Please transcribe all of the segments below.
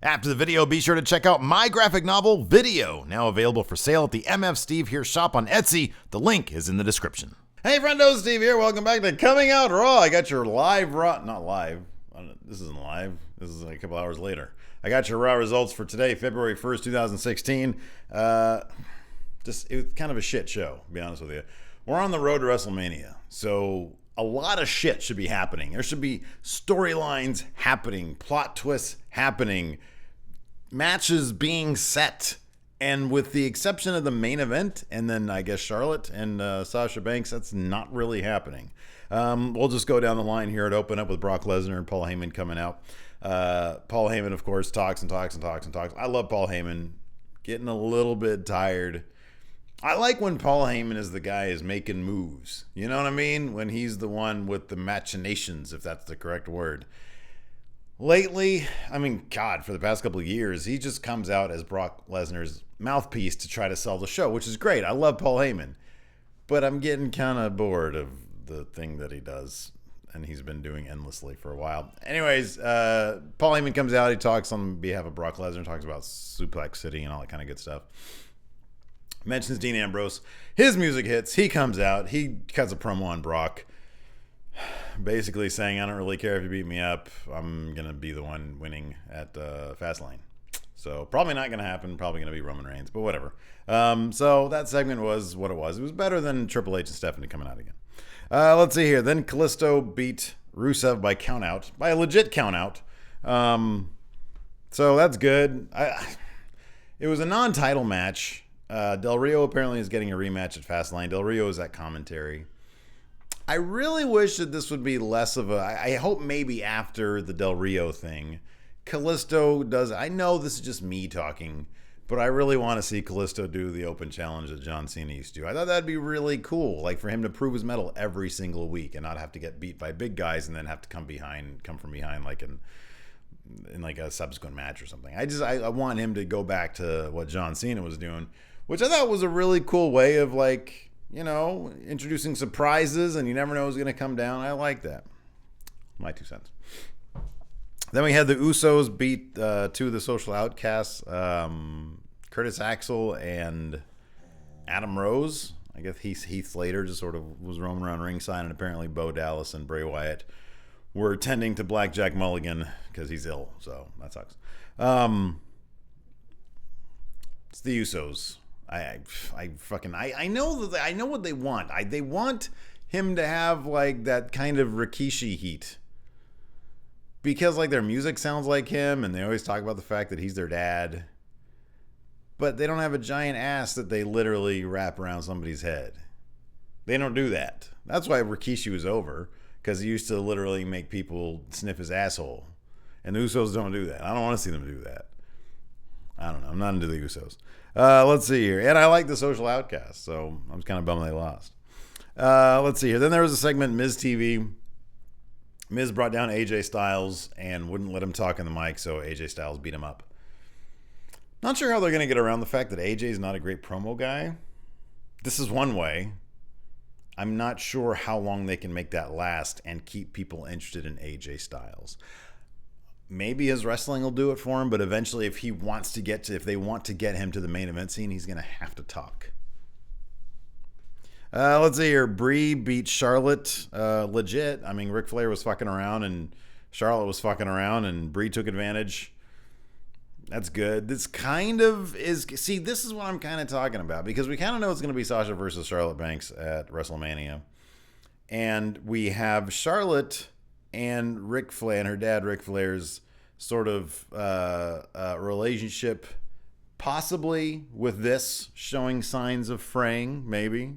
After the video, be sure to check out my graphic novel, Video, now available for sale at the MF Steve Here shop on Etsy. The link is in the description. Hey friendo, Steve here. Welcome back to Coming Out Raw. I got your live Raw, not live. This isn't live. This is like a couple hours later. I got your Raw results for today, February 1st, 2016. It was kind of a shit show, to be honest with you. We're on the road to WrestleMania, so a lot of shit should be happening. There should be storylines happening, plot twists happening, matches being set, and with the exception of the main event, and then I guess Charlotte and Sasha Banks, that's not really happening. We'll just go down the line here and open up with Brock Lesnar and Paul Heyman coming out. Paul Heyman, of course, talks and talks and talks and talks. I love Paul Heyman. Getting a little bit tired. I like when Paul Heyman is the guy is making moves. You know what I mean? When he's the one with the machinations, if that's the correct word. Lately, I mean, God, for the past couple of years, he just comes out as Brock Lesnar's mouthpiece to try to sell the show, which is great. I love Paul Heyman. But I'm getting kind of bored of the thing that he does, and he's been doing endlessly for a while. Anyways, Paul Heyman comes out. He talks on behalf of Brock Lesnar, talks about Suplex City and all that kind of good stuff. Mentions Dean Ambrose. His music hits. He comes out. He cuts a promo on Brock, basically saying, I don't really care if you beat me up. I'm going to be the one winning at Fastlane. So probably not going to happen. Probably going to be Roman Reigns, but whatever. So that segment was what it was. It was better than Triple H and Stephanie coming out again. Let's see here. Then Kalisto beat Rusev by countout, by a legit countout. So that's good. It was a non-title match. Del Rio apparently is getting a rematch at Fastlane. Del Rio is at commentary. I really wish that this would be less of a... I hope maybe after the Del Rio thing, Kalisto does... I know this is just me talking, but I really want to see Kalisto do the open challenge that John Cena used to do. I thought that'd be really cool, like for him to prove his mettle every single week and not have to get beat by big guys and then have to come from behind like in like a subsequent match or something. I want him to go back to what John Cena was doing, which I thought was a really cool way of, like, you know, introducing surprises and you never know who's going to come down. I like that. My 2 cents. Then we had the Usos beat two of the Social Outcasts, Curtis Axel and Adam Rose. I guess Heath Slater just sort of was roaming around ringside, and apparently Bo Dallas and Bray Wyatt were tending to Blackjack Mulligan because he's ill, so that sucks. It's the Usos. I know what they want. They want him to have like that kind of Rikishi heat, because like their music sounds like him, and they always talk about the fact that he's their dad, but they don't have a giant ass that they literally wrap around somebody's head. They don't do that. That's why Rikishi was over, because he used to literally make people sniff his asshole, and the Usos don't do that. I don't want to see them do that. I don't know. I'm not into the Usos. Let's see here. And I like the Social Outcasts, so I'm kind of bummed they lost. Let's see here. Then there was a segment, Miz TV. Miz brought down AJ Styles and wouldn't let him talk in the mic, so AJ Styles beat him up. Not sure how they're going to get around the fact that AJ is not a great promo guy. This is one way. I'm not sure how long they can make that last and keep people interested in AJ Styles. Maybe his wrestling will do it for him, but eventually if they want to get him to the main event scene, he's going to have to talk. Let's see here. Brie beat Charlotte. Legit. I mean, Ric Flair was fucking around and Charlotte was fucking around and Brie took advantage. That's good. This kind of is... See, this is what I'm kind of talking about, because we kind of know it's going to be Sasha versus Charlotte Banks at WrestleMania. And we have Charlotte and Ric Flair and her dad Ric Flair's sort of relationship, possibly with this showing signs of fraying. Maybe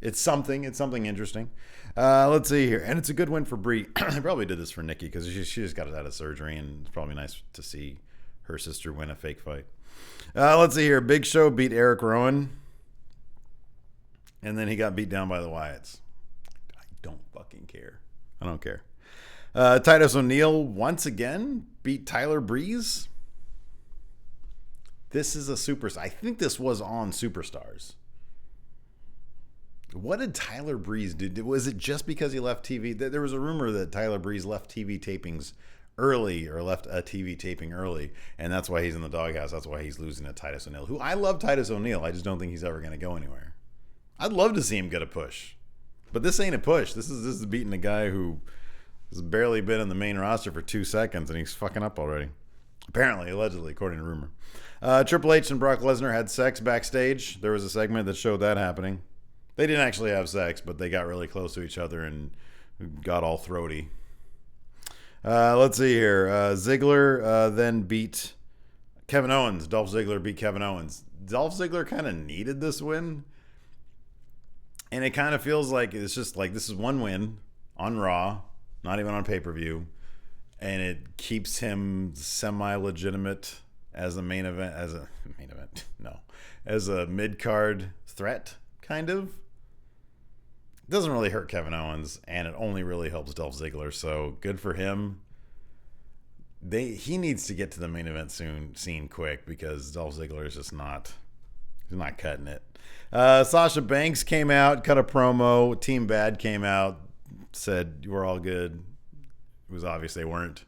it's something interesting. Let's see here, and it's a good win for Brie. I probably did this for Nikki because she just got out of surgery, and it's probably nice to see her sister win a fake fight. Let's see here. Big Show beat Eric Rowan, and then he got beat down by the Wyatts. I don't fucking care. I don't care. Titus O'Neil once again beat Tyler Breeze. This is a superstar. I think this was on Superstars. What did Tyler Breeze do? Was it just because he left TV? There was a rumor that Tyler Breeze left TV tapings early, or left a TV taping early, and that's why he's in the doghouse. That's why he's losing to Titus O'Neil, who I love. Titus O'Neil. I just don't think he's ever going to go anywhere. I'd love to see him get a push, but this ain't a push. This is beating a guy who has barely been in the main roster for 2 seconds, and he's fucking up already. Apparently, allegedly, according to rumor. Triple H and Brock Lesnar had sex backstage. There was a segment that showed that happening. They didn't actually have sex, but they got really close to each other and got all throaty. Let's see here. Ziggler then beat Kevin Owens. Dolph Ziggler beat Kevin Owens. Dolph Ziggler kind of needed this win. And it kind of feels like it's just like this is one win on Raw, not even on pay-per-view. And it keeps him semi-legitimate as a main event. As a mid-card threat, kind of. It doesn't really hurt Kevin Owens, and it only really helps Dolph Ziggler, so good for him. He needs to get to the main event scene quick, because Dolph Ziggler is just not cutting it. Sasha Banks came out, cut a promo. Team Bad came out, said we're all good. It was obvious they weren't.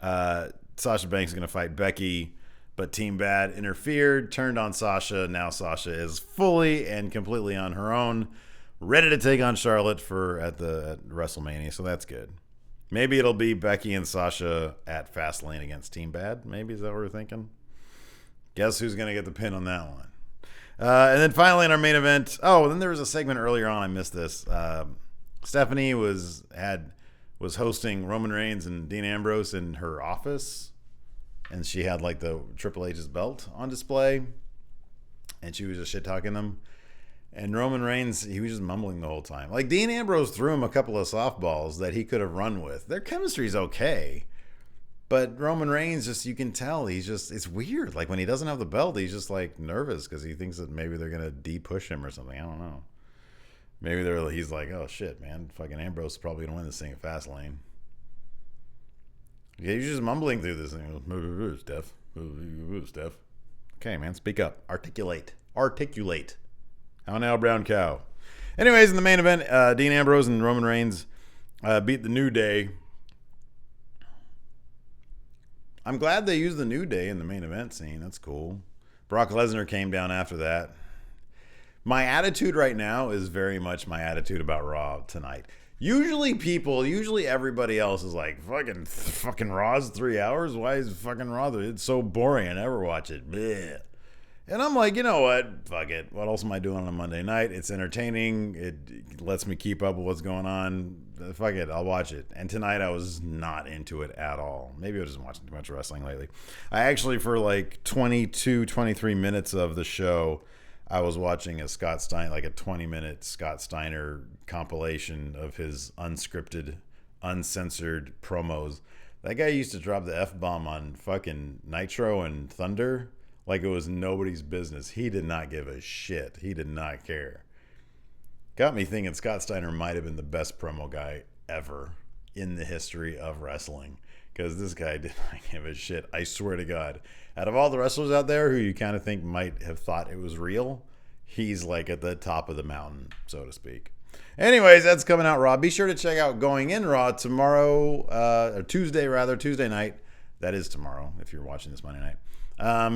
Sasha Banks is going to fight Becky, but Team Bad interfered, turned on Sasha. Now Sasha is fully and completely on her own, ready to take on Charlotte at WrestleMania, so that's good. Maybe it'll be Becky and Sasha at Fastlane against Team Bad. Maybe, is that what we're thinking? Guess who's going to get the pin on that one? And then finally in our main event, then there was a segment earlier on, I missed this. Stephanie was hosting Roman Reigns and Dean Ambrose in her office, and she had like the Triple H's belt on display, and she was just shit talking them. And Roman Reigns, he was just mumbling the whole time. Like, Dean Ambrose threw him a couple of softballs that he could have run with. Their chemistry's okay. But Roman Reigns, just, you can tell, it's weird. Like, when he doesn't have the belt, he's just, like, nervous because he thinks that maybe they're going to de-push him or something. I don't know. Maybe he's like, oh, shit, man. Fucking Ambrose is probably going to win this thing at Fastlane. Yeah, he's just mumbling through this thing. Steph. Okay, man, speak up. Articulate. How now, brown cow. Anyways, in the main event, Dean Ambrose and Roman Reigns beat the New Day. I'm glad they used the New Day in the main event scene. That's cool. Brock Lesnar came down after that. My attitude right now is very much my attitude about Raw tonight. Usually everybody else is like, fucking Raw's 3 hours? Why is fucking Raw? It's so boring. I never watch it. Bleh. And I'm like, you know what? Fuck it. What else am I doing on a Monday night? It's entertaining. It lets me keep up with what's going on. Fuck it. I'll watch it. And tonight I was not into it at all. Maybe I was just watching too much wrestling lately. I actually, for like 22, 23 minutes of the show, I was watching a 20-minute Scott Steiner compilation of his unscripted, uncensored promos. That guy used to drop the F-bomb on fucking Nitro and Thunder like it was nobody's business. He did not give a shit. He did not care. Got me thinking Scott Steiner might have been the best promo guy ever in the history of wrestling, because this guy did not give a shit. I swear to God. Out of all the wrestlers out there who you kind of think might have thought it was real, he's like at the top of the mountain, so to speak. Anyways, that's coming out Raw. Be sure to check out Going In Raw tomorrow, or Tuesday night. That is tomorrow if you're watching this Monday night.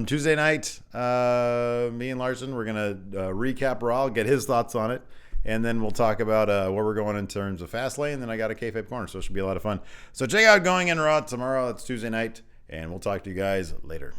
Tuesday night, me and Larson, we're going to recap Raw, get his thoughts on it, and then we'll talk about where we're going in terms of Fastlane, and then I got a Kayfabe Corner, so it should be a lot of fun. So check out Going In Raw tomorrow. It's Tuesday night, and we'll talk to you guys later.